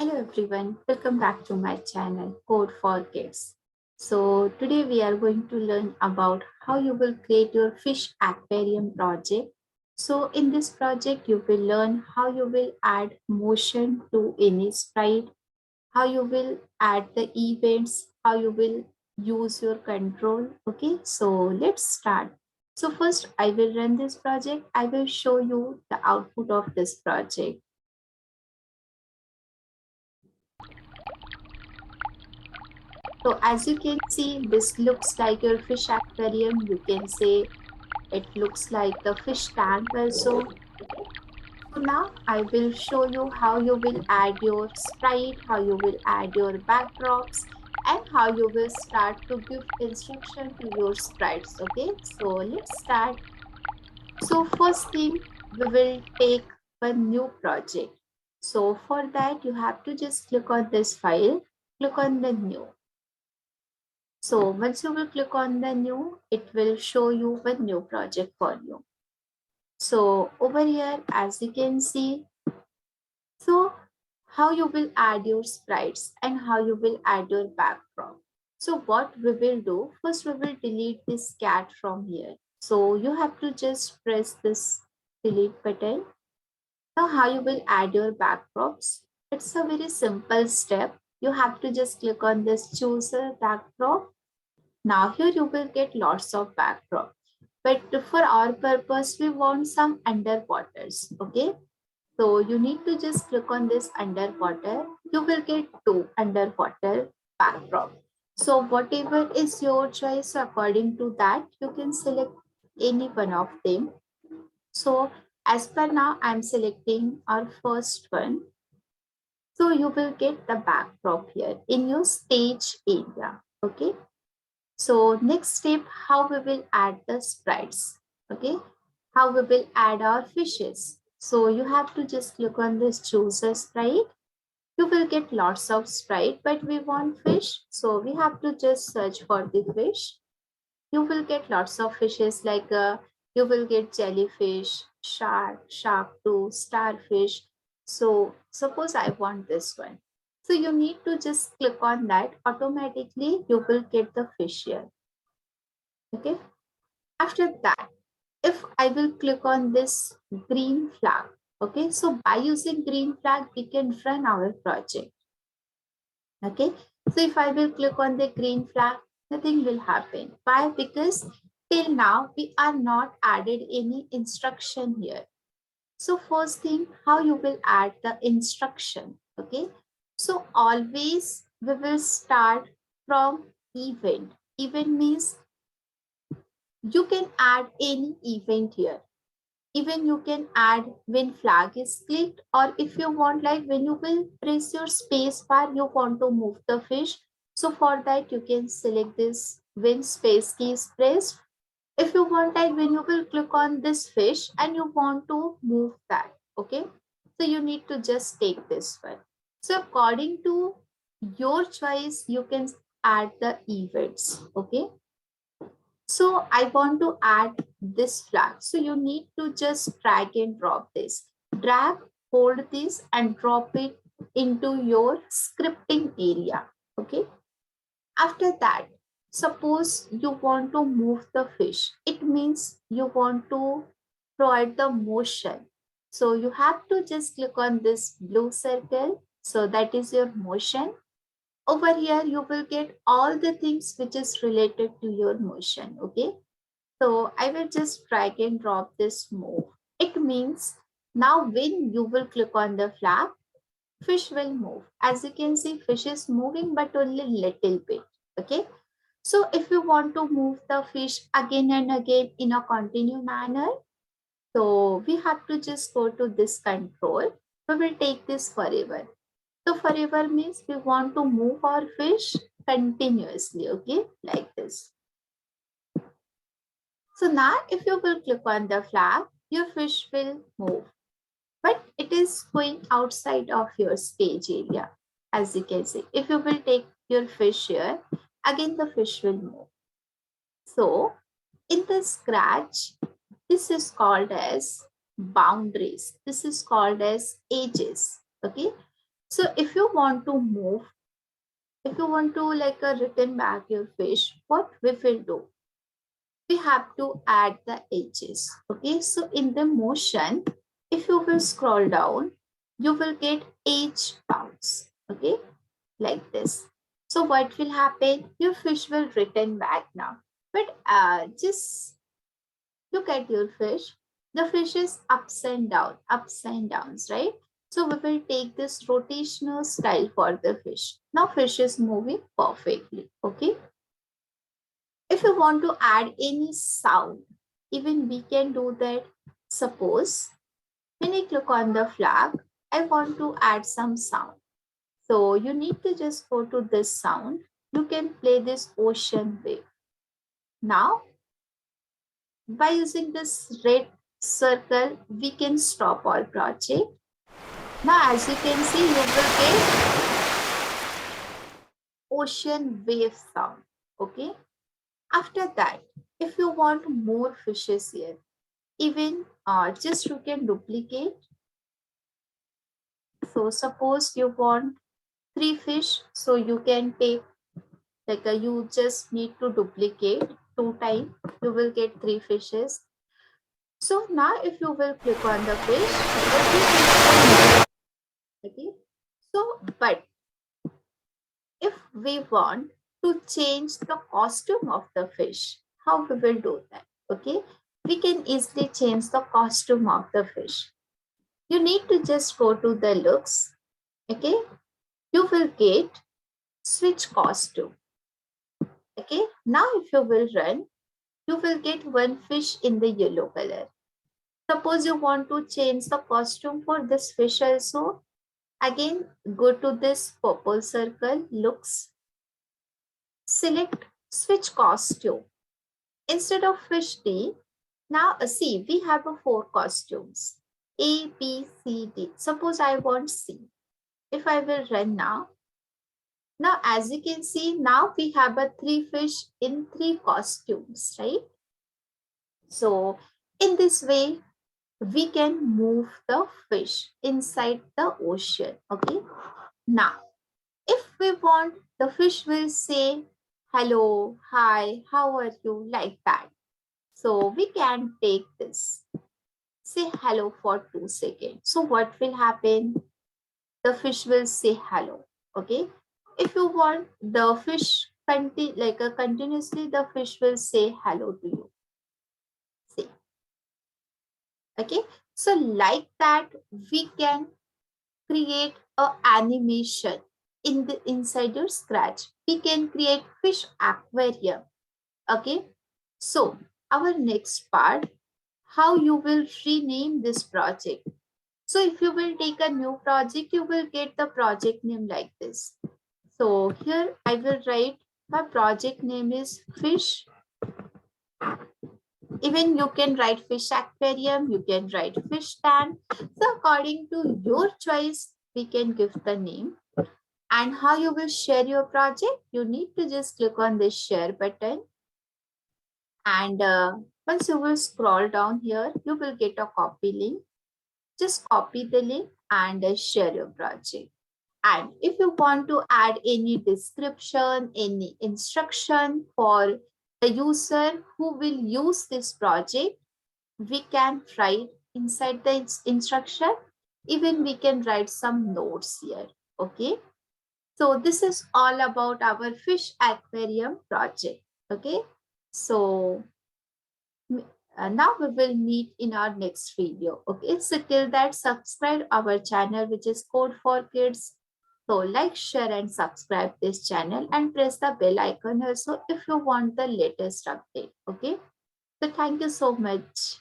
Hello everyone, welcome back to my channel Code for Kids. So today we are going to learn about how you will create your fish aquarium project. So in this project you will learn how you will add motion to any sprite, how you will add the events, how you will use your control. Okay, so let's start. So first I will run this project. I will show you the output of this project. So as you can see, this looks like your fish aquarium. You can say it looks like the fish tank also. So now I will show you how you will add your sprite, how you will add your backdrops, and how you will start to give instruction to your sprites. Okay, so let's start. So first thing, we will take a new project. So for that, you have to just click on this file, click on the new. So once you will click on the new, it will show you a new project for you. So over here, as you can see, so how you will add your sprites and how you will add your backdrop. So what we will do, first we will delete this cat from here. So you have to just press this delete button. Now how you will add your backdrops. It's a very simple step. You have to just click on this choose a backdrop. Now here you will get lots of backdrop. But for our purpose, we want some underwaters. Okay. So you need to just click on this underwater. You will get two underwater backdrop. So whatever is your choice, so according to that, you can select any one of them. So as per now, I'm selecting our first one. So you will get the backdrop here in your stage area. Okay. So next step, how we will add the sprites. Okay, how we will add our fishes. So you have to just click on this choose a sprite. You will get lots of sprite, but we want fish. So we have to just search for the fish. You will get lots of fishes like you will get jellyfish, shark too, starfish. So suppose I want this one. So you need to just click on that. Automatically you will get the fish here. Okay. After that, if I will click on this green flag, okay, so by using green flag, we can run our project. Okay, so if I will click on the green flag, nothing will happen. Why? Because till now we are not added any instruction here. So first thing, how you will add the instruction. Okay, so always we will start from event. Event means you can add any event here. Even you can add when flag is clicked, or if you want, like when you will press your space bar, you want to move the fish. So for that, you can select this when space key is pressed. If you want, like when you will click on this fish and you want to move that, okay? So you need to just take this one. So according to your choice, you can add the events, okay? So I want to add this flag. So you need to just drag and drop this. Drag, hold this and drop it into your scripting area. Okay. After that, suppose you want to move the fish. It means you want to provide the motion. So you have to just click on this blue circle. So that is your motion. Over here, you will get all the things which is related to your motion. Okay. So I will just drag and drop this move. It means now when you will click on the flag, fish will move. As you can see, fish is moving, but only little bit. Okay. So if you want to move the fish again and again in a continuous manner, so we have to just go to this control. We will take this forever. So forever means we want to move our fish continuously. Okay. Like this. So now if you will click on the flag, your fish will move, but it is going outside of your stage area. As you can see, if you will take your fish here, again the fish will move. So in the scratch, this is called as boundaries. This is called as edges. Okay. So if you want to move, if you want to like return back your fish, what we will do? We have to add the edges. Okay, so in the motion, if you will scroll down, you will get edge bounce. Okay, like this. So what will happen? Your fish will return back now. But just look at your fish. The fish is ups and downs, right? So we will take this rotational style for the fish. Now fish is moving perfectly. Okay. If you want to add any sound, even we can do that. Suppose when I click on the flag, I want to add some sound. So you need to just go to this sound. You can play this ocean wave. Now, by using this red circle, we can stop our project. Now, as you can see, you will get ocean wave sound. Okay. After that, if you want more fishes here, even just you can duplicate. So suppose you want 3 fish, so you can take like you just need to duplicate 2 times, you will get 3 fishes. So now if you will click on the fish, every fish will move. Okay. So but if we want to change the costume of the fish, how we will do that? Okay, we can easily change the costume of the fish. You need to just go to the looks. Okay, you will get switch costume. Okay, now if you will run, you will get 1 fish in the yellow color. Suppose you want to change the costume for this fish also. Again, go to this purple circle, looks, select switch costume. Instead of fish D, now see, we have 4 costumes. A, B, C, D. Suppose I want C. If I will run now as you can see, now we have 3 fish in 3 costumes, right? So in this way, we can move the fish inside the ocean. Okay. Now, if we want, the fish will say, hello, hi, how are you? Like that. So we can take this. Say hello for 2 seconds. So what will happen? The fish will say hello. Okay. If you want the fish continuously, the fish will say hello to you. See. Okay. So like that, we can create a animation in the inside your scratch. We can create fish aquarium. Okay. So our next part, how you will rename this project. So if you will take a new project, you will get the project name like this. So here I will write my project name is fish. Even you can write fish aquarium, you can write fish tank. So according to your choice, we can give the name. And how you will share your project, you need to just click on this share button. And once you will scroll down here, you will get a copy link. Just copy the link and share your project. And if you want to add any description, any instruction for the user who will use this project, we can write inside the instruction. Even we can write some notes here. Okay. So this is all about our fish aquarium project. Okay. So now we will meet in our next video. Okay. So till that, subscribe our channel, which is Code for Kids. So like, share and subscribe this channel and press the bell icon also if you want the latest update. Okay. So thank you so much.